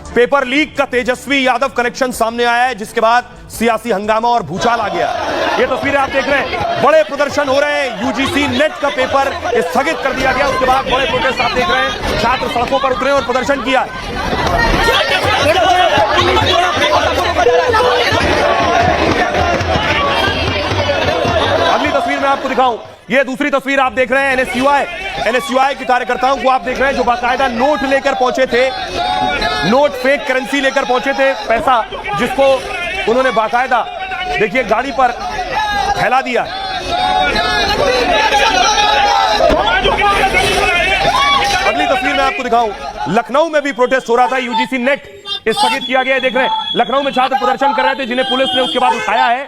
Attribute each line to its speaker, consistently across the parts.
Speaker 1: Paper leak का Tejashwi Yadav connection सामने आया है, जिसके बाद सियासी हंगामा और भूचाल आ गया। ये तस्वीरें आप देख रहे हैं, बड़े प्रदर्शन हो रहे हैं। यूजीसी नेट का पेपर स्थगित कर दिया गया, उसके बाद बड़े प्रोटेस्ट आप देख रहे हैं, छात्र सड़कों पर उतरे और प्रदर्शन किया। अगली तस्वीर मैं आपको दिखाऊं, ये दूसरी तस्वीर आप देख रहे हैं एनएसयूआई के कार्यकर्ताओं को आप देख रहे हैं, जो बाकायदा नोट लेकर पहुंचे थे, नोट फेक करेंसी लेकर पहुंचे थे, पैसा जिसको उन्होंने बाकायदा देखिए गाड़ी पर फैला दिया। अगली तस्वीर मैं आपको दिखाऊं, लखनऊ में भी प्रोटेस्ट हो रहा था, यूजीसी नेट स्थगित किया गया है। देख रहे हैं, लखनऊ में छात्र प्रदर्शन कर रहे थे, जिन्हें पुलिस ने उसके बाद उठाया है।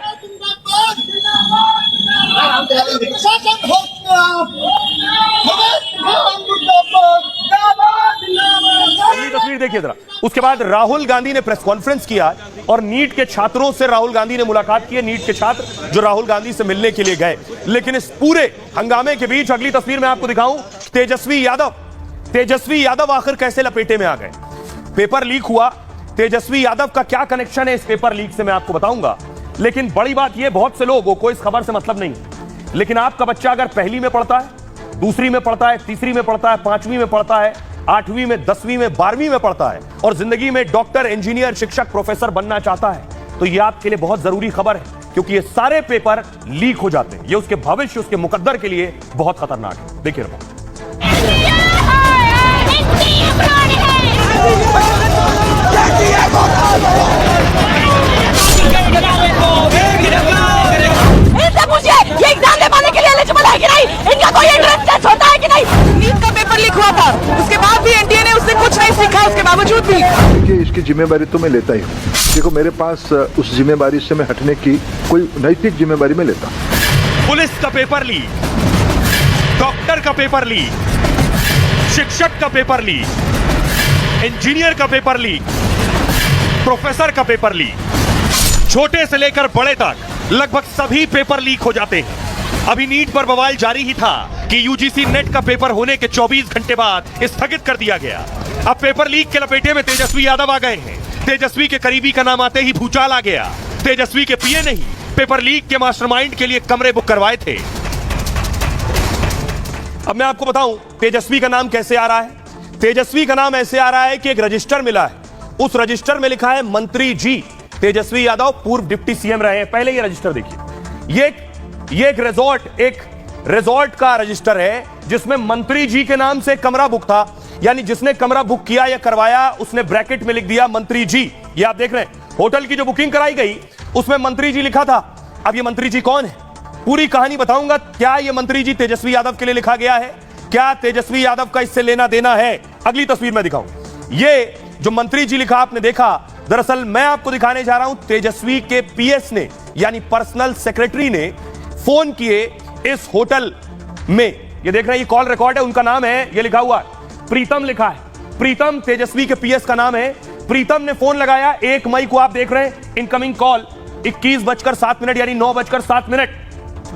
Speaker 1: अगली तस्वीर देखिए जरा, उसके बाद राहुल गांधी ने प्रेस कॉन्फ्रेंस किया और नीट के छात्रों से राहुल गांधी ने मुलाकात की है। नीट के छात्र जो राहुल गांधी से मिलने के लिए गए, लेकिन इस पूरे हंगामे के बीच अगली तस्वीर में आपको दिखाऊं, तेजस्वी यादव आखिर कैसे लपेटे में आ गए। पेपर लीक हुआ, तेजस्वी यादव का क्या कनेक्शन है इस पेपर लीक से मैं आपको बताऊंगा। लेकिन बड़ी बात यह, बहुत से लोगों को इस खबर से मतलब नहीं, लेकिन आपका बच्चा अगर पहली में पढ़ता है, दूसरी में पढ़ता है, तीसरी में पढ़ता है, पांचवी में पढ़ता है, 8वीं में, 10वीं में, 12वीं में पढ़ता है और जिंदगी में डॉक्टर, इंजीनियर, शिक्षक, प्रोफेसर बनना चाहता है, तो यह आपके लिए बहुत जरूरी खबर है, क्योंकि ये सारे पेपर लीक हो जाते हैं। ये उसके भविष्य, उसके मुकद्दर के लिए बहुत खतरनाक है। देखिए ये एग्जाम दे के लिए एलिजिबल है कि नहीं, इनका कोई एंट्रेंस टेस्ट होता है कि नहीं। नीट का पेपर लीक हुआ था, उसके बाद भी एनटीए ने उससे कुछ नहीं सीखा, उसके बावजूद भी।
Speaker 2: देखिए, इसकी जिम्मेदारी तो मैं लेता ही हूँ। देखो, मेरे पास उस जिम्मेदारी से मैं हटने की कोई नैतिक जिम्मेदारी में लेता।
Speaker 1: पुलिस का पेपर लीक, डॉक्टर का पेपर लीक, शिक्षक का पेपर लीक, इंजीनियर का पेपर लीक, प्रोफेसर का पेपर लीक, छोटे से लेकर बड़े तक लगभग सभी पेपर लीक हो जाते हैं। अभी नीट पर बवाल जारी ही था कि यूजीसी नेट का पेपर होने के 24 घंटे बाद स्थगित कर दिया गया। अब पेपर लीक के लपेटे में तेजस्वी यादव आ गए हैं। तेजस्वी के करीबी का नाम आते ही भूचाल आ गया। तेजस्वी के पीए ने ही पेपर लीक के मास्टरमाइंड के लिए कमरे बुक करवाए थे। अब मैं आपको बताऊं तेजस्वी का नाम कैसे आ रहा है। तेजस्वी का नाम ऐसे आ रहा है कि एक रजिस्टर मिला है, उस रजिस्टर में लिखा है मंत्री जी तेजस्वी यादव, पूर्व डिप्टी सीएम रहे हैं। पहले ये रजिस्टर देखिए, ये एक रिजॉर्ट का रजिस्टर है, जिसमें मंत्री जी के नाम से कमरा बुक था, यानी जिसने कमरा बुक किया या करवाया उसने ब्रैकेट में लिख दिया मंत्री जी। ये आप देख रहे हैं, होटल की जो बुकिंग कराई गई उसमें मंत्री जी लिखा था। अब ये मंत्री जी कौन है, पूरी कहानी बताऊंगा। क्या ये मंत्री जी तेजस्वी यादव के लिए लिखा गया है, क्या तेजस्वी यादव का इससे लेना देना है, अगली तस्वीर में दिखाऊं। ये जो मंत्री जी लिखा आपने देखा, दरअसल मैं आपको दिखाने जा रहा हूं तेजस्वी के पीएस ने, यानी पर्सनल सेक्रेटरी ने फोन किए इस होटल में। ये देख रहे हैं, ये कॉल रिकॉर्ड है, उनका नाम है, ये लिखा हुआ है प्रीतम, लिखा है प्रीतम, तेजस्वी के पीएस का नाम है प्रीतम। ने फोन लगाया 1 मई को, आप देख रहे हैं इनकमिंग कॉल 21:07 यानी 9:07।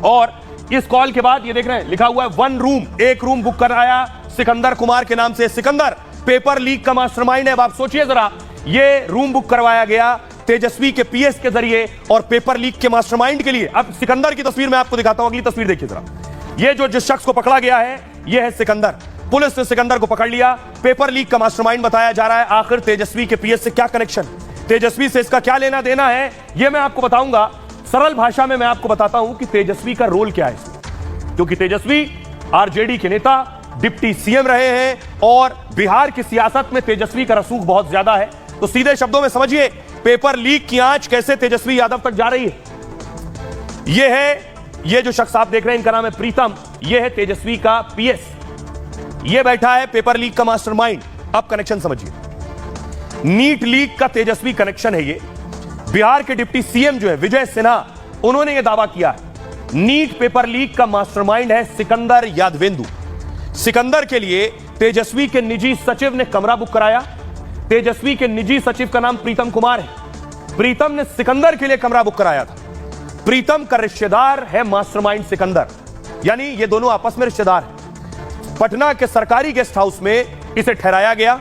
Speaker 1: और इस कॉल के बाद ये देख रहे हैं लिखा हुआ है 1 रूम, 1 रूम बुक कराया सिकंदर कुमार के नाम से। सिकंदर पेपर लीक का मास्टरमाइंड है। अब आप सोचिए जरा, ये रूम बुक करवाया गया तेजस्वी के पीएस के जरिए और पेपर लीक के मास्टरमाइंड के लिए। अब सिकंदर की तस्वीर मैं आपको दिखाता हूं, अगली तस्वीर देखिए जरा। ये जो जिस शख्स को पकड़ा गया है, ये है सिकंदर। पुलिस ने सिकंदर को पकड़ लिया। पेपर लीक का मास्टरमाइंड बताया जा रहा है। आखिर तेजस्वी के पीएस से क्या कनेक्शन, तेजस्वी से इसका क्या लेना देना है, यह मैं आपको बताऊंगा। सरल भाषा में मैं आपको बताता हूं कि तेजस्वी का रोल क्या है इसमें, क्योंकि तेजस्वी आरजेडी के नेता, डिप्टी सीएम रहे हैं और बिहार की सियासत में तेजस्वी का रसूख बहुत ज्यादा है। तो सीधे शब्दों में समझिए पेपर लीक की आंच कैसे तेजस्वी यादव तक जा रही है। ये जो शख्स आप देख रहे हैं, इनका नाम है प्रीतम, ये है तेजस्वी का पीएस। ये बैठा है पेपर लीक का मास्टरमाइंड। अब कनेक्शन समझिए, नीट लीक का तेजस्वी कनेक्शन है। ये बिहार के डिप्टी सीएम जो है विजय सिन्हा, उन्होंने यह दावा किया है नीट पेपर लीक का मास्टरमाइंड है सिकंदर यादवेंदु। सिकंदर के लिए तेजस्वी के निजी सचिव ने कमरा बुक कराया। तेजस्वी के निजी सचिव का नाम प्रीतम कुमार है। प्रीतम ने सिकंदर के लिए कमरा बुक कराया था। प्रीतम का रिश्तेदार है मास्टरमाइंड सिकंदर, यानी ये दोनों आपस में रिश्तेदार हैं। पटना के सरकारी गेस्ट हाउस में इसे ठहराया गया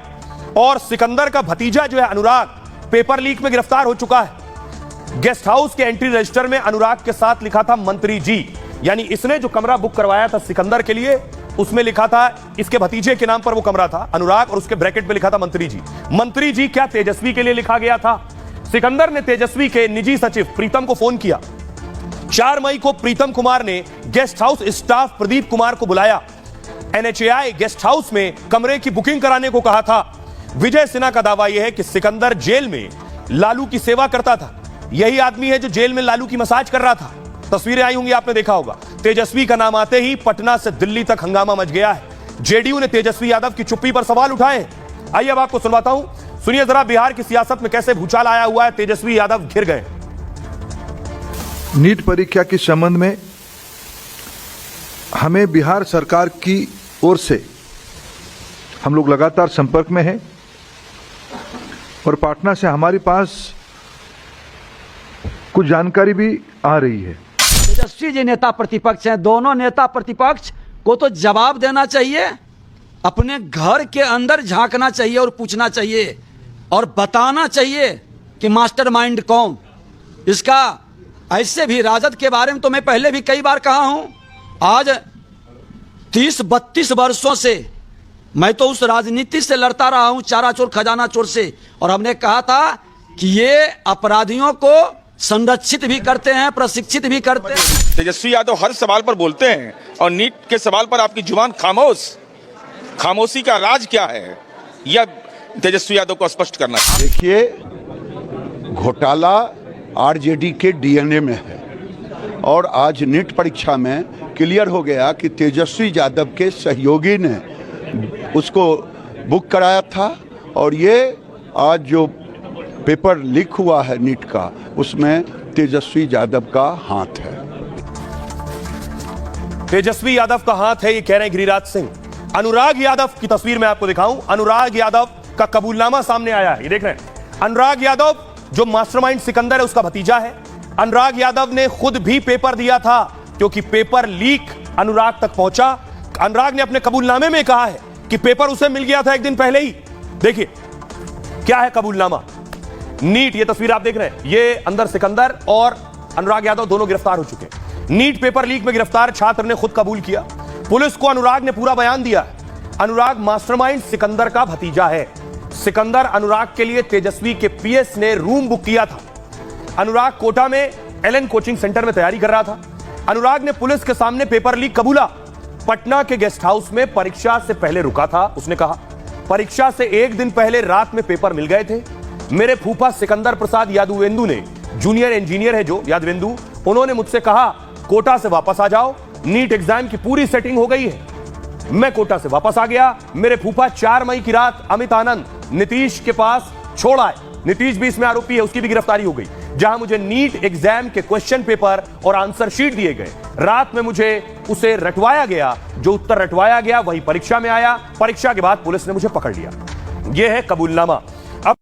Speaker 1: और सिकंदर का भतीजा जो है अनुराग पेपर लीक में गिरफ्तार हो चुका है। गेस्ट हाउस के एंट्री रजिस्टर में अनुराग के साथ लिखा था मंत्री जी, यानी इसने जो कमरा बुक करवाया था सिकंदर के लिए उसमें लिखा था इसके भतीजे के नाम पर वो कमरा था अनुराग, और उसके ब्रैकेट में लिखा था मंत्री जी। मंत्री जी क्या तेजस्वी के लिए लिखा गया था? सिकंदर ने तेजस्वी के निजी सचिव प्रीतम को फोन किया। 4 मई को प्रीतम कुमार ने guest house staff Pradeep Kumar को बुलाया। NHAI गेस्ट हाउस में कमरे की बुकिंग कराने को कहा था। विजय सिन्हा का दावा यह है कि सिकंदर जेल में लालू की सेवा करता था। यही आदमी है जो जेल में लालू की मसाज कर रहा था। तस्वीरें आई होंगी, आपने देखा होगा। तेजस्वी का नाम आते ही पटना से दिल्ली तक हंगामा मच गया है। जेडीयू ने तेजस्वी यादव की चुप्पी पर सवाल उठाए हैं। आइए अब आपको सुनवाता हूं, सुनिए जरा बिहार की सियासत में कैसे भूचाल आया हुआ है। तेजस्वी यादव घिर गए।
Speaker 2: नीट परीक्षा के संबंध में हमें बिहार सरकार की ओर से हम लोग लगातार संपर्क में हैं और पाटना से हमारे पास कुछ जानकारी भी आ रही है।
Speaker 3: तेजस्वी जी नेता प्रतिपक्ष हैं, दोनों नेता प्रतिपक्ष को तो जवाब देना चाहिए, अपने घर के अंदर झांकना चाहिए और पूछना चाहिए और बताना चाहिए कि मास्टरमाइंड कौन इसका। ऐसे भी राजद के बारे में तो मैं पहले भी कई बार कहा हूं। आज 30-32 वर्षों से मैं तो उस राजनीति से लड़ता रहा हूं, चारा चोर खजाना चोर से, और हमने कहा था कि ये अपराधियों को संरक्षित भी करते हैं, प्रशिक्षित भी करते हैं।
Speaker 4: तेजस्वी यादव हर सवाल पर बोलते हैं और नीट के सवाल पर आपकी जुबान खामोश। खामोशी का राज क्या है, यह तेजस्वी यादव को स्पष्ट करना चाहिए।
Speaker 5: देखिए, घोटाला आरजेडी के डीएनए में है और आज नीट परीक्षा में क्लियर हो गया कि तेजस्वी यादव के सहयोगी ने उसको बुक कराया था और ये आज जो पेपर लीक हुआ है नीट का, उसमें तेजस्वी यादव का हाथ है।
Speaker 1: तेजस्वी यादव का हाथ है, ये कह रहे हैं गिरिराज सिंह। अनुराग यादव की तस्वीर मैं आपको दिखाऊं। अनुराग यादव का कबूलनामा सामने आया है, ये देख रहे हैं। अनुराग यादव जो मास्टरमाइंड सिकंदर है उसका भतीजा है। अनुराग यादव ने खुद भी पेपर दिया था क्योंकि पेपर लीक अनुराग तक पहुंचा। अनुराग ने अपने कबूलनामे में कहा है कि पेपर उसे मिल गया था एक दिन पहले ही। देखिए क्या है कबूलनामा। नीट, ये तस्वीर आप देख रहे हैं, ये अंदर सिकंदर और अनुराग यादव दोनों गिरफ्तार हो चुके हैं। नीट पेपर लीक में गिरफ्तार छात्र ने खुद कबूल किया। पुलिस को अनुराग ने पूरा बयान दिया। अनुराग मास्टरमाइंड सिकंदर का भतीजा है। सिकंदर अनुराग के लिए तेजस्वी के पीएस ने रूम बुक किया था। अनुराग कोटा में एलन कोचिंग सेंटर में तैयारी कर रहा था। अनुराग ने पुलिस के सामने पेपर लीक कबूला। पटना के गेस्ट हाउस में परीक्षा से पहले रुका था। उसने कहा परीक्षा से एक दिन पहले रात में पेपर मिल गए थे। मेरे फूफा सिकंदर प्रसाद यादवेंदु ने, जूनियर इंजीनियर है जो यादवेंदु, उन्होंने मुझसे कहा कोटा से वापस आ जाओ, नीट एग्जाम की पूरी सेटिंग हो गई है। मैं कोटा से वापस आ गया। मेरे फूफा 4 मई की रात अमित आनंद नीतीश के पास छोड़ आए। नीतीश भी इसमें आरोपी है, उसकी भी गिरफ्तारी हो गई। जहां मुझे नीट एग्जाम के क्वेश्चन पेपर और आंसर शीट दिए गए। रात में मुझे उसे रटवाया गया, जो उत्तर रटवाया गया वही परीक्षा में आया। परीक्षा के बाद पुलिस ने मुझे पकड़ लिया। यह है कबूलनामा।